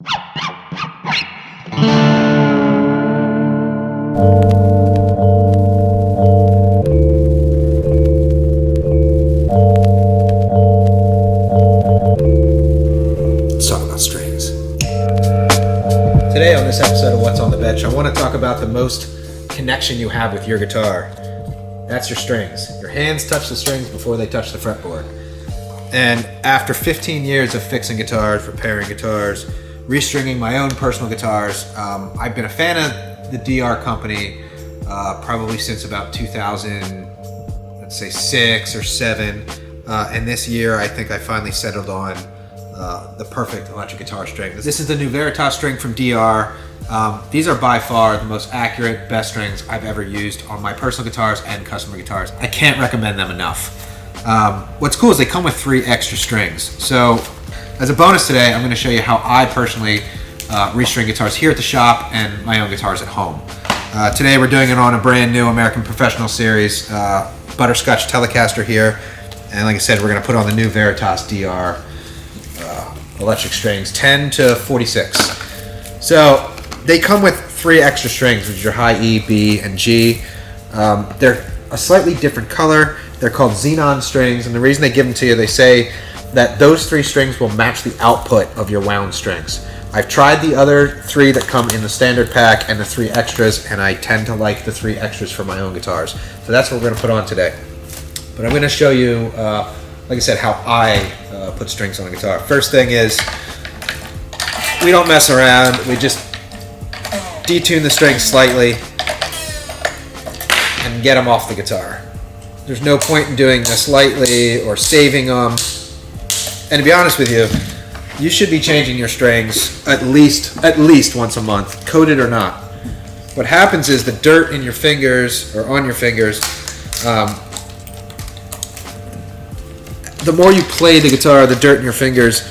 Let's talk about strings. Today on this episode of What's on the Bench, I want to talk about the most connection you have with your guitar. That's your strings. Your hands touch the strings before they touch the fretboard. And after 15 years of fixing guitars, repairing guitars, restringing my own personal guitars, I've been a fan of the G.E.A.R company probably since about 2000, let's say 6 or 7. And this year, I think I finally settled on the perfect electric guitar string. This is the new Veritas string from G.E.A.R. These are by far the most accurate, best strings I've ever used on my personal guitars and customer guitars. I can't recommend them enough. What's cool is they come with 3 extra strings. So as a bonus today, I'm going to show you how I personally restring guitars here at the shop and my own guitars at home. Today we're doing it on a brand new American Professional Series Butterscotch Telecaster here. And like I said, we're going to put on the new Veritas G.E.A.R electric strings, 10 to 46. So they come with 3 extra strings, which are high E, B, and G. They're a slightly different color. They're called xenon strings, and the reason they give them to you, they say that those 3 strings will match the output of your wound strings. I've tried the other 3 that come in the standard pack and the 3 extras, and I tend to like the 3 extras for my own guitars. So that's what we're going to put on today. But I'm going to show you, like I said, how I put strings on a guitar. First thing is, we don't mess around. We just detune the strings slightly and get them off the guitar. There's no point in doing this lightly or saving them. And to be honest with you, you should be changing your strings at least once a month, coated or not. What happens is the dirt in your fingers or on your fingers, the more you play the guitar, the dirt in your fingers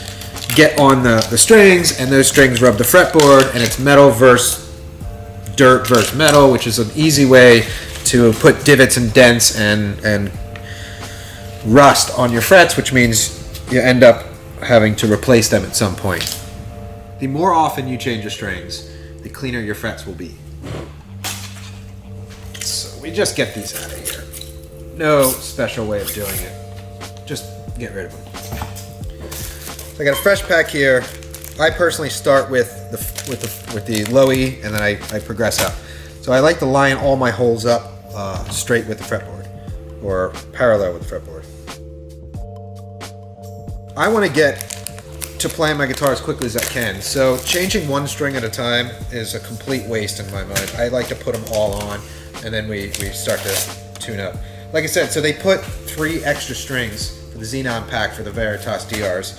get on the strings, and those strings rub the fretboard, and it's metal versus dirt versus metal, which is an easy way to put divots and dents and rust on your frets, which means you end up having to replace them at some point. The more often you change your strings, the cleaner your frets will be. So we just get these out of here. No special way of doing it. Just get rid of them. So I got a fresh pack here. I personally start with the low E, and then I progress up. So I like to line all my holes up straight with the fretboard, or parallel with the fretboard. I want to get to playing my guitar as quickly as I can, so changing one string at a time is a complete waste in my mind. I like to put them all on, and then we start to tune up. Like I said, so they put 3 extra strings for the Xenon pack for the Veritas G.E.A.Rs.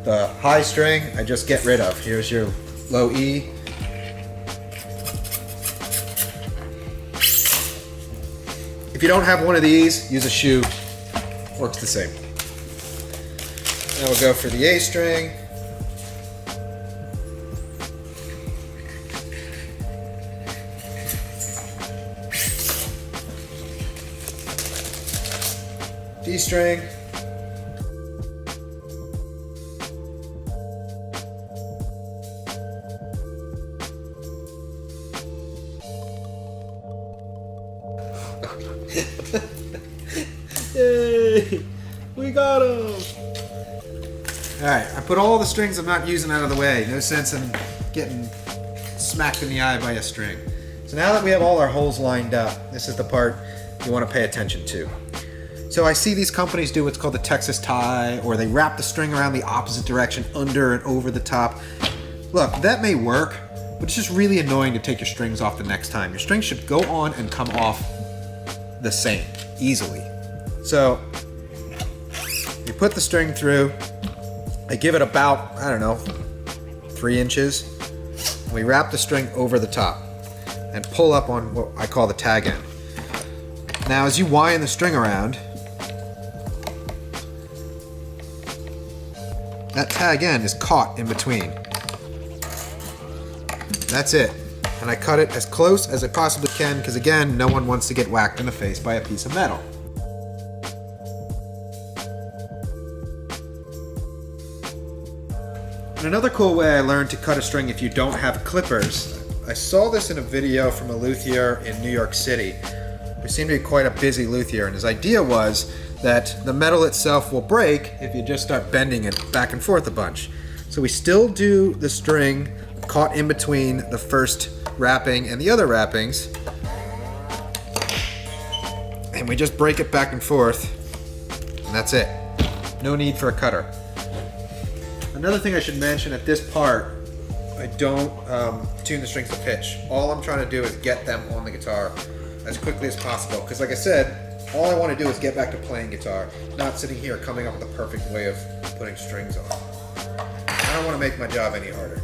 The high string, I just get rid of. Here's your low E. If you don't have one of these, use a shoe. Works the same. Now we'll go for the A string. D string. Yay! We got him! Alright, I put all the strings I'm not using out of the way. No sense in getting smacked in the eye by a string. So now that we have all our holes lined up, this is the part you want to pay attention to. So I see these companies do what's called the Texas tie, or they wrap the string around the opposite direction, under and over the top. Look, that may work, but it's just really annoying to take your strings off the next time. Your strings should go on and come off the same, easily. So you put the string through, I give it about, I don't know, 3 inches. We wrap the string over the top and pull up on what I call the tag end. Now as you wind the string around, that tag end is caught in between. That's it. And I cut it as close as I possibly can, because again, no one wants to get whacked in the face by a piece of metal. And another cool way I learned to cut a string if you don't have clippers, I saw this in a video from a luthier in New York City. He seemed to be quite a busy luthier, and his idea was that the metal itself will break if you just start bending it back and forth a bunch. So we still do the string caught in between the first wrapping and the other wrappings, and we just break it back and forth, and that's it. No need for a cutter. Another thing I should mention at this part, I don't tune the strings to pitch. All I'm trying to do is get them on the guitar as quickly as possible, because like I said, all I want to do is get back to playing guitar, not sitting here coming up with the perfect way of putting strings on. I don't want to make my job any harder.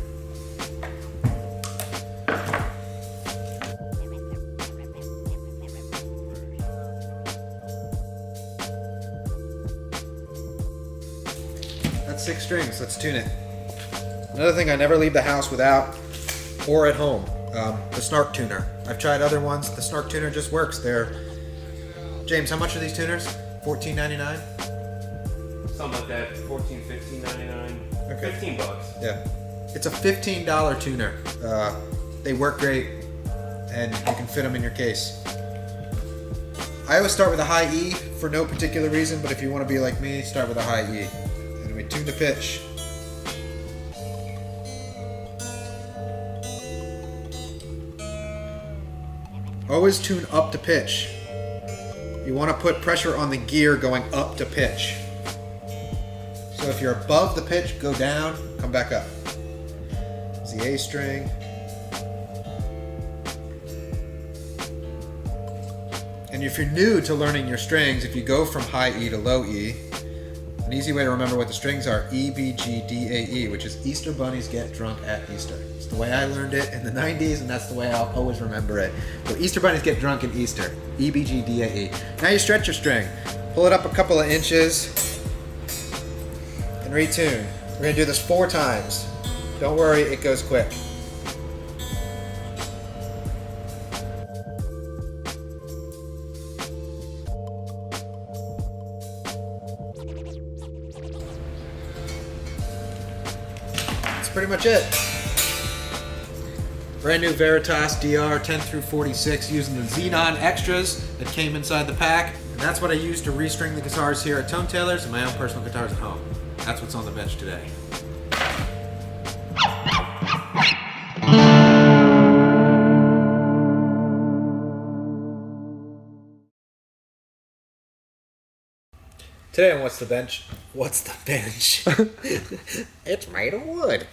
That's 6 strings, let's tune it. Another thing I never leave the house without, or at home, the snark tuner. I've tried other ones, the snark tuner just works. James, how much are these tuners? $14.99? Something like that, $14, $15.99, okay. $15. Yeah. It's a $15 tuner. They work great, and you can fit them in your case. I always start with a high E for no particular reason, but if you want to be like me, start with a high E. And we tune the pitch. Always tune up to pitch. You want to put pressure on the gear going up to pitch. So if you're above the pitch, go down, come back up. It's the A string. And if you're new to learning your strings, if you go from high E to low E, an easy way to remember what the strings are, E, B, G, D, A, E, which is Easter bunnies get drunk at Easter. It's the way I learned it in the 90s, and that's the way I'll always remember it. So Easter bunnies get drunk at Easter. E, B, G, D, A, E. Now you stretch your string. Pull it up a couple of inches and retune. We're gonna do this 4 times. Don't worry, it goes quick. Pretty much it. Brand new Veritas G.E.A.R 10 through 46 using the Xenon extras that came inside the pack. And that's what I use to restring the guitars here at Tone Tailors and my own personal guitars at home. That's what's on the bench today. Today on What's the Bench? What's the Bench? It's made of wood.